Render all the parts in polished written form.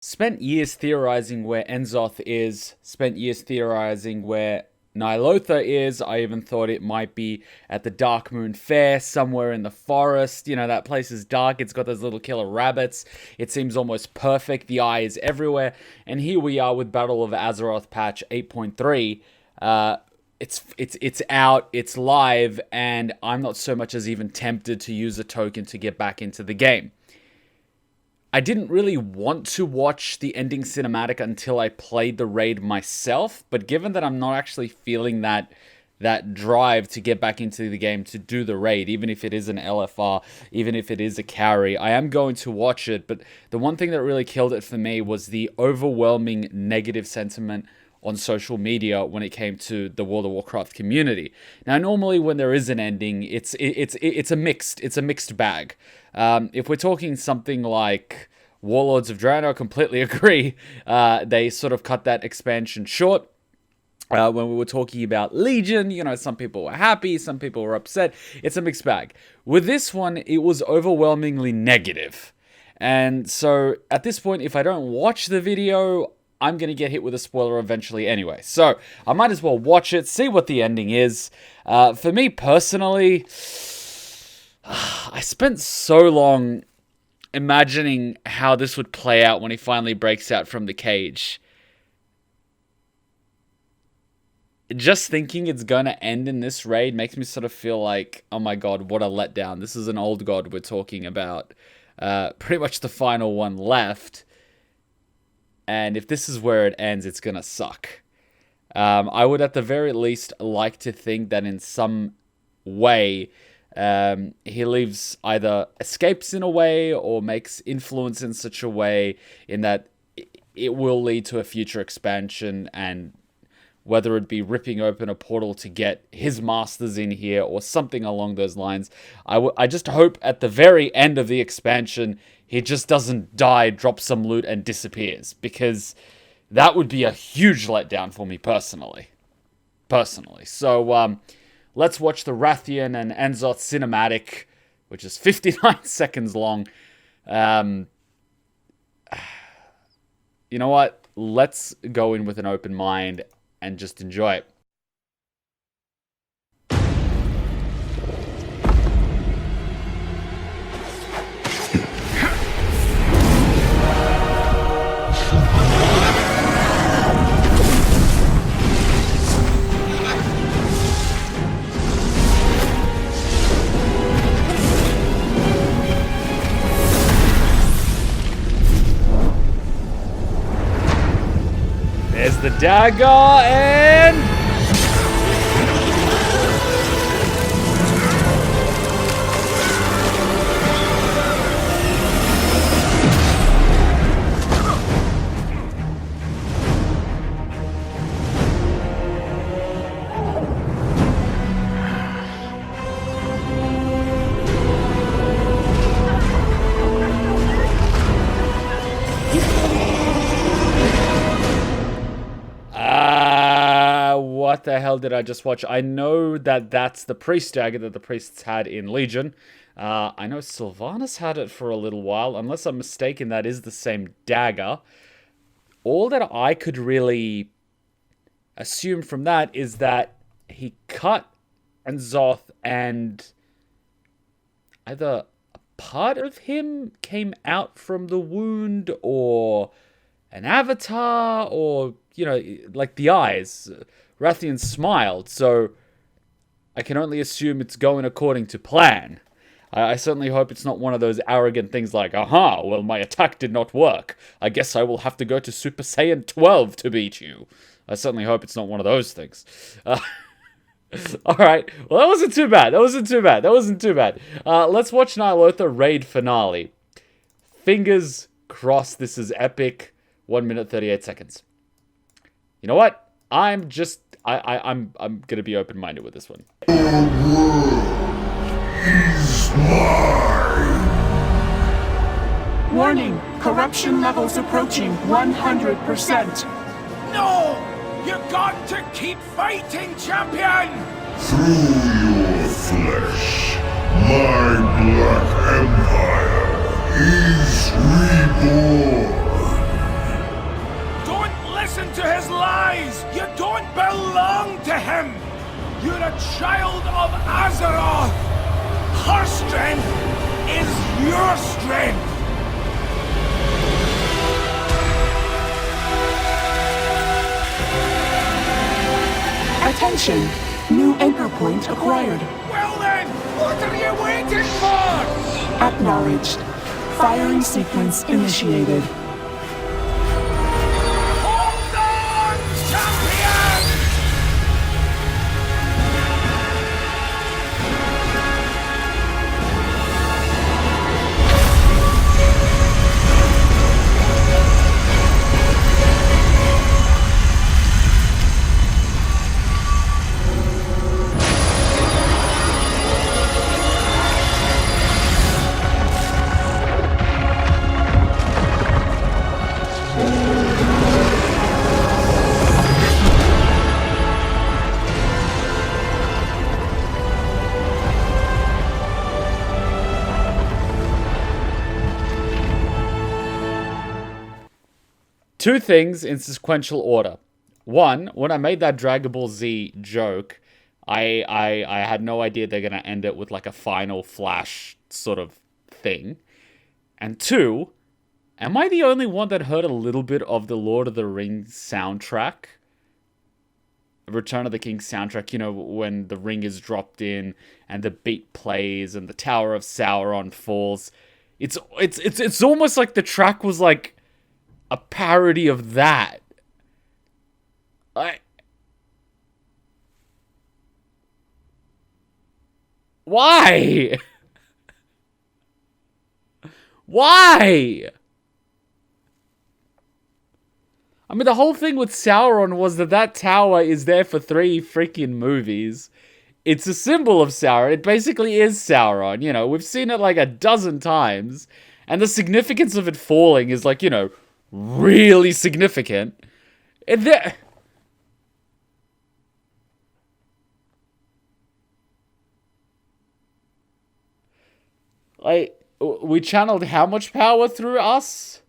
Spent years theorizing where Enzoth is, spent years theorizing where Ny'alotha is. I even thought it might be at the Dark Moon Fair, somewhere in the forest. You know, that place is dark, it's got those little killer rabbits. It seems almost perfect, the eye is everywhere. And here we are with Battle of Azeroth patch 8.3. It's out, it's live, and I'm not so much as even tempted to use a token to get back into the game. I didn't really want to watch the ending cinematic until I played the raid myself, but given that I'm not actually feeling that drive to get back into the game to do the raid, even if it is an LFR, even if it is a carry, I am going to watch it. But the one thing that really killed it for me was the overwhelming negative sentiment on social media when it came to the World of Warcraft community. Now, normally when there is an ending, it's a mixed bag. If we're talking something like Warlords of Draenor, I completely agree. They sort of cut that expansion short. When we were talking about Legion, you know, some people were happy, some people were upset. It's a mixed bag. With this one, it was overwhelmingly negative. And so at this point, if I don't watch the video, I'm going to get hit with a spoiler eventually anyway. So I might as well watch it, see what the ending is. For me personally, I spent so long imagining how this would play out when he finally breaks out from the cage. Just thinking it's going to end in this raid makes me sort of feel like, oh my god, what a letdown. This is an old god we're talking about. Pretty much the final one left. And if this is where it ends, it's going to suck. I would at the very least like to think that in some way, he leaves either escapes in a way or makes influence in such a way in that it will lead to a future expansion, and whether it be ripping open a portal to get his masters in here or something along those lines. I just hope at the very end of the expansion, he just doesn't die, drops some loot, and disappears. Because that would be a huge letdown for me personally. So, let's watch the Rathian and Enzoth cinematic, which is 59 seconds long. You know what? Let's go in with an open mind and just enjoy it. There's the dagger, and what the hell did I just watch? I know that that's the priest dagger that the priests had in Legion. I know Sylvanas had it for a little while. Unless I'm mistaken, that is the same dagger. All that I could really assume from that is that he cut Enzoth and either a part of him came out from the wound, or an avatar, or, you know, like the eyes. Rathian smiled, so I can only assume it's going according to plan. I certainly hope it's not one of those arrogant things like, aha, well, my attack did not work. I guess I will have to go to Super Saiyan 12 to beat you. I certainly hope it's not one of those things. Alright, well, that wasn't too bad. Let's watch Ny'alotha raid finale. Fingers crossed this is epic. 1 minute, 38 seconds. You know what? I'm gonna be open-minded with this one. Warning, corruption levels approaching 100%. No! You got to keep fighting, champion! Through your flesh, my Black Empire is reborn. to his lies! You don't belong to him! You're a child of Azeroth! Her strength is your strength! Attention! New anchor point acquired. Well then, what are you waiting for? Acknowledged. Firing sequence initiated. Hold on, champion! Two things in sequential order. One, when I made that Dragon Ball Z joke, I had no idea they're going to end it with like a final flash sort of thing. And two, am I the only one that heard a little bit of the Lord of the Rings soundtrack? Return of the King soundtrack, you know, when the ring is dropped in and the beat plays and the Tower of Sauron falls. It's almost like the track was like a parody of that. Why? Why? I mean, the whole thing with Sauron was that tower is there for 3 freaking movies. It's a symbol of Sauron. It basically is Sauron. You know, we've seen it like a dozen times. And the significance of it falling is like, you know, really significant. And there... Like, we channeled how much power through us?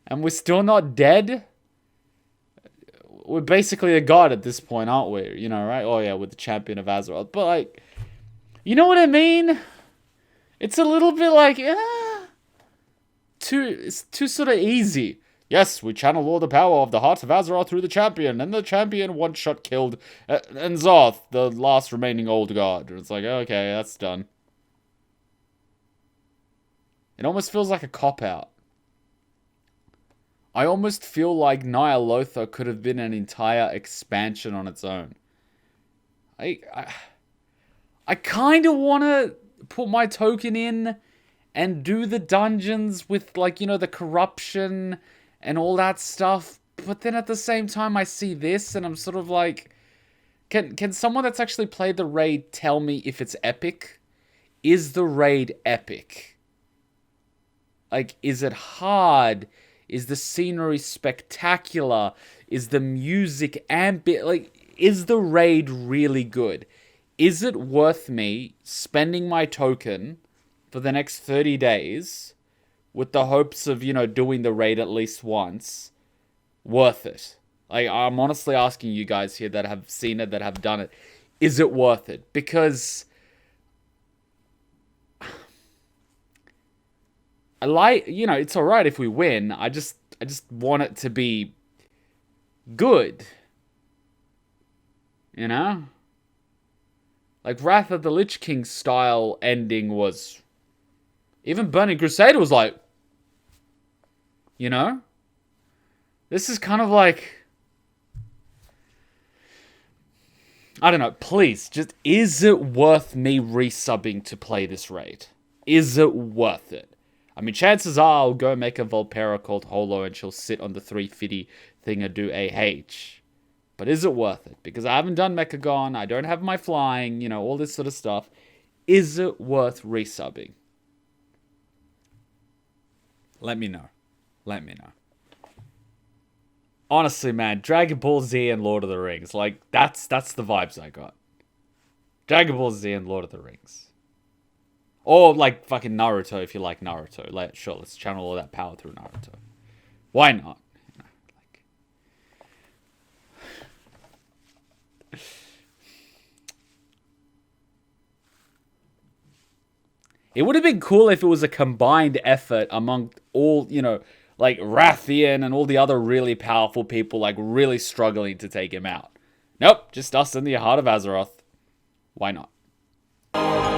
And we're still not dead? We're basically a god at this point, aren't we? You know, right? Oh yeah, with the champion of Azeroth. But like, you know what I mean? It's a little bit like, it's too sort of easy. Yes, we channel all the power of the Heart of Azeroth through the champion, and the champion one-shot killed N'Zoth, the last remaining old god. It's like, okay, that's done. It almost feels like a cop-out. I almost feel like Ny'alotha could have been an entire expansion on its own. I kind of want to put my token in and do the dungeons with, like, you know, the corruption and all that stuff. But then at the same time, I see this and I'm sort of like, can someone that's actually played the raid tell me if it's epic? Is the raid epic? Like, is it hard? Is the scenery spectacular? Is the music like, is the raid really good? Is it worth me spending my token for the next 30 days with the hopes of, you know, doing the raid at least once? Worth it? Like, I'm honestly asking you guys here that have seen it, that have done it. Is it worth it? Because I like, you know, it's alright if we win. I just want it to be good. You know? Like, Wrath of the Lich King style ending was... Even Burning Crusade was like... You know? This is kind of like... I don't know, please, just, is it worth me resubbing to play this raid? Is it worth it? I mean, chances are I'll go make a Volpera called Holo and she'll sit on the 350 thing and do AH. But is it worth it? Because I haven't done Mechagon, I don't have my flying, you know, all this sort of stuff. Is it worth resubbing? Let me know. Let me know. Honestly, man, Dragon Ball Z and Lord of the Rings, like, that's the vibes I got. Dragon Ball Z and Lord of the Rings. Or, like, fucking Naruto, if you like Naruto. Sure, let's channel all that power through Naruto. Why not? You know, like... It would have been cool if it was a combined effort among all, like Rathian and all the other really powerful people, like really struggling to take him out. Nope, just us in the heart of Azeroth. Why not?